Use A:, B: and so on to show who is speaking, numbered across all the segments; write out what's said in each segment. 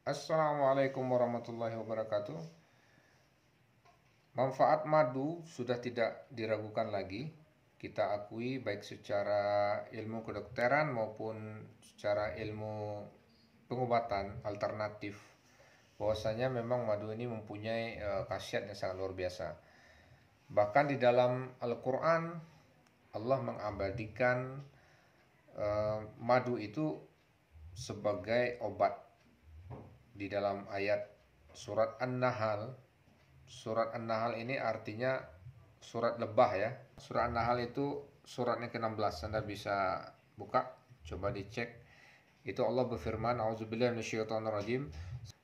A: Assalamualaikum warahmatullahi wabarakatuh. Manfaat madu sudah tidak diragukan lagi. Kita akui baik secara ilmu kedokteran maupun secara ilmu pengobatan alternatif, bahwasanya memang madu ini mempunyai khasiat yang sangat luar biasa. Bahkan di dalam Al-Quran Allah mengabadikan madu itu sebagai obat. Di dalam ayat surat An-Nahl, surat An-Nahl ini artinya surat lebah ya. Surat An-Nahl itu suratnya ke-16. Anda bisa buka, coba dicek. Itu Allah berfirman, A'udzubillahi minasyaitonirrajim.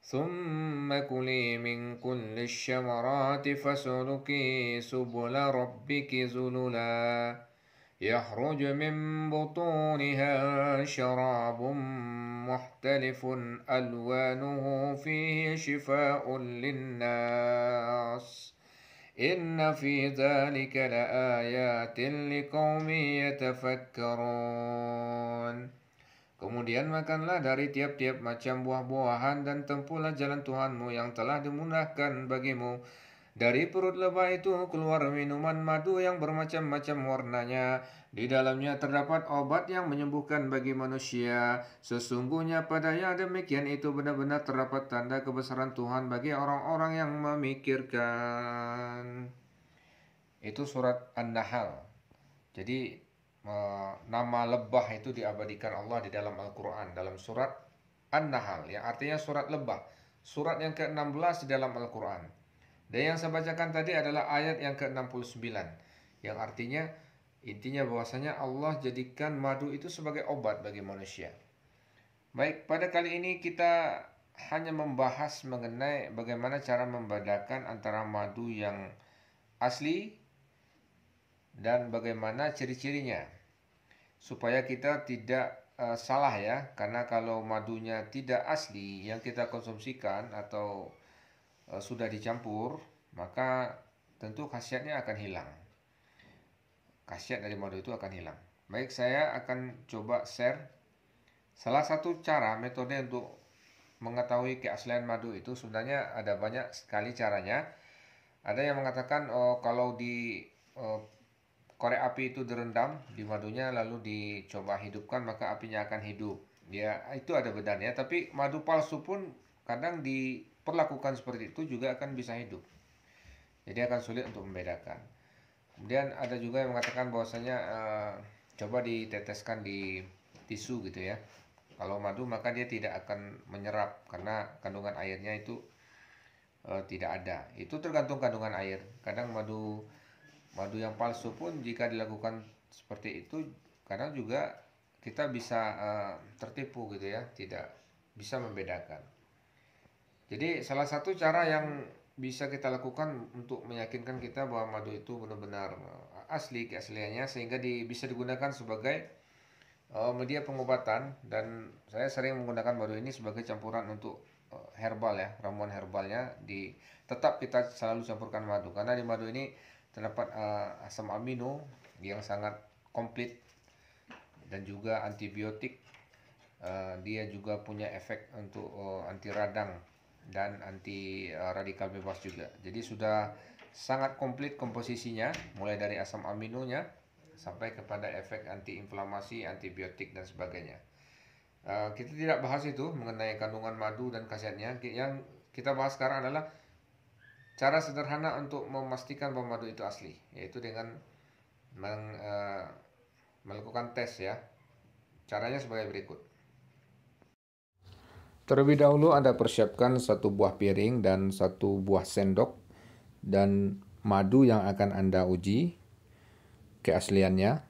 A: Tsumma kuli min kulli syamarati fasluki subula rabbiki zulula يخرج من بطونها شراب مختلف ألوانه فيه شفاء للناس إن في ذلك لآيات لقوم يتفكرون. Kemudian makanlah dari tiap-tiap macam buah-buahan dan tempuhlah jalan Tuhanmu yang telah dimudahkan bagimu. Dari perut lebah itu keluar minuman madu yang bermacam-macam warnanya. Di dalamnya terdapat obat yang menyembuhkan bagi manusia. Sesungguhnya pada yang demikian itu benar-benar terdapat tanda kebesaran Tuhan bagi orang-orang yang memikirkan. Itu surat An-Nahl. Jadi nama lebah itu diabadikan Allah di dalam Al-Quran, dalam surat An-Nahl, yang artinya surat lebah. Surat yang ke-16 di dalam Al-Quran. Dan yang saya bacakan tadi adalah ayat yang ke-69, yang artinya intinya bahwasanya Allah jadikan madu itu sebagai obat bagi manusia. Baik, pada kali ini kita hanya membahas mengenai bagaimana cara membedakan antara madu yang asli dan bagaimana ciri-cirinya, supaya kita tidak salah ya. Karena kalau madunya tidak asli yang kita konsumsikan atau sudah dicampur, maka tentu khasiatnya akan hilang. Khasiat dari madu itu akan hilang. Baik, saya akan coba share salah satu cara metode untuk mengetahui keaslian madu itu. Sebenarnya ada banyak sekali caranya. Ada yang mengatakan kalau di korek api itu direndam di madunya lalu dicoba hidupkan maka apinya akan hidup. Ya, itu ada benarnya, tapi madu palsu pun kadang diperlakukan seperti itu juga akan bisa hidup. Jadi akan sulit untuk membedakan. Kemudian ada juga yang mengatakan bahwasanya coba diteteskan di tisu gitu ya. Kalau madu maka dia tidak akan menyerap karena kandungan airnya itu tidak ada. Itu tergantung kandungan air. Kadang madu yang palsu pun jika dilakukan seperti itu kadang juga kita bisa tertipu gitu ya, tidak bisa membedakan. Jadi salah satu cara yang bisa kita lakukan untuk meyakinkan kita bahwa madu itu benar-benar asli keasliannya sehingga bisa digunakan sebagai media pengobatan, dan saya sering menggunakan madu ini sebagai campuran untuk herbal ya, ramuan herbalnya. Tetap kita selalu campurkan madu karena di madu ini terdapat asam amino yang sangat komplit dan juga antibiotik. Dia juga punya efek untuk anti radang dan anti radikal bebas juga. Jadi sudah sangat komplit komposisinya, mulai dari asam aminonya sampai kepada efek antiinflamasi, antibiotik dan sebagainya. Kita tidak bahas itu mengenai kandungan madu dan khasiatnya. Yang kita bahas sekarang adalah cara sederhana untuk memastikan bahwa madu itu asli, yaitu dengan melakukan tes ya. Caranya sebagai berikut. Terlebih dahulu Anda persiapkan satu buah piring dan satu buah sendok dan madu yang akan Anda uji keasliannya.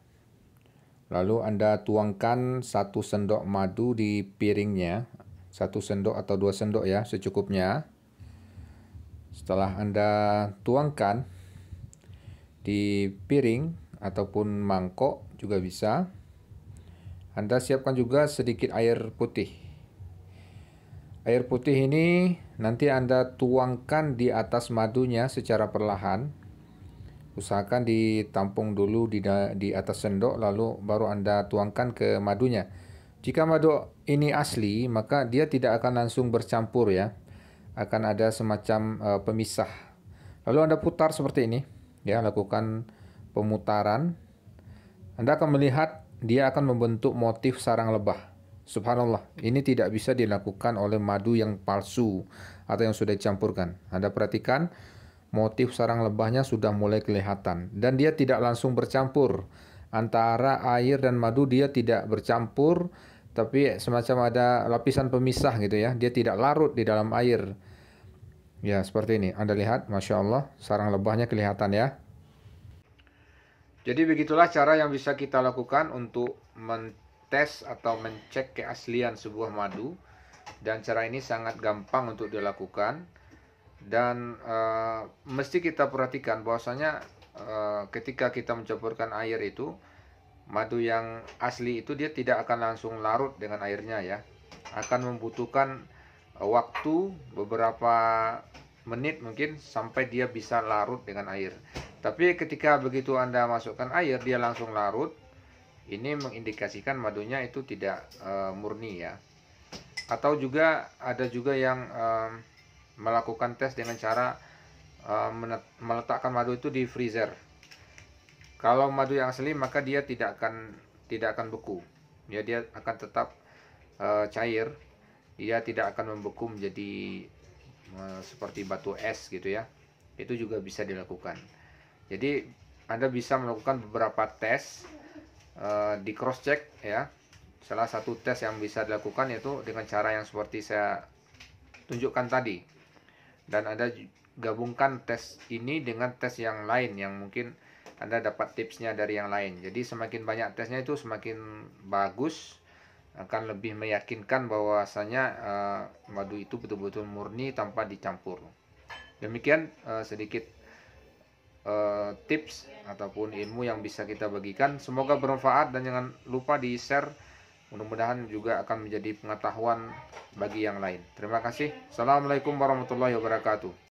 A: Lalu Anda tuangkan 1 sendok madu di piringnya, 1 sendok atau 2 sendok ya, secukupnya. Setelah Anda tuangkan di piring ataupun mangkok juga bisa, Anda siapkan juga sedikit air putih. Air putih ini nanti Anda tuangkan di atas madunya secara perlahan. Usahakan ditampung dulu di atas sendok, lalu baru Anda tuangkan ke madunya. Jika madu ini asli, maka dia tidak akan langsung bercampur ya. Akan ada semacam pemisah. Lalu Anda putar seperti ini, ya, lakukan pemutaran. Anda akan melihat dia akan membentuk motif sarang lebah. Subhanallah, ini tidak bisa dilakukan oleh madu yang palsu atau yang sudah dicampurkan. Anda perhatikan, motif sarang lebahnya sudah mulai kelihatan dan dia tidak langsung bercampur. Antara air dan madu dia tidak bercampur, tapi semacam ada lapisan pemisah gitu ya. Dia tidak larut di dalam air. Ya, seperti ini. Anda lihat, Masya Allah, sarang lebahnya kelihatan ya. Jadi begitulah cara yang bisa kita lakukan untuk mentes atau mencek keaslian sebuah madu. Dan cara ini sangat gampang untuk dilakukan. Dan mesti kita perhatikan bahwasanya ketika kita mencampurkan air itu, madu yang asli itu dia tidak akan langsung larut dengan airnya ya. Akan membutuhkan waktu beberapa menit mungkin sampai dia bisa larut dengan air. Tapi ketika begitu Anda masukkan air, dia langsung larut. Ini mengindikasikan madunya itu tidak murni ya. Atau juga ada juga yang melakukan tes dengan cara meletakkan madu itu di freezer. Kalau madu yang asli maka dia tidak akan beku. Ya, dia akan tetap cair. Dia tidak akan membeku menjadi seperti batu es gitu ya. Itu juga bisa dilakukan. Jadi Anda bisa melakukan beberapa tes di cross check ya. Salah satu tes yang bisa dilakukan yaitu dengan cara yang seperti saya tunjukkan tadi. Dan Anda gabungkan tes ini dengan tes yang lain yang mungkin Anda dapat tipsnya dari yang lain. Jadi semakin banyak tesnya itu semakin bagus, akan lebih meyakinkan bahwasanya madu itu betul-betul murni tanpa dicampur. Demikian sedikit tips ataupun ilmu yang bisa kita bagikan. Semoga bermanfaat dan jangan lupa di-share. Mudah-mudahan juga akan menjadi pengetahuan bagi yang lain. Terima kasih. Assalamualaikum warahmatullahi wabarakatuh.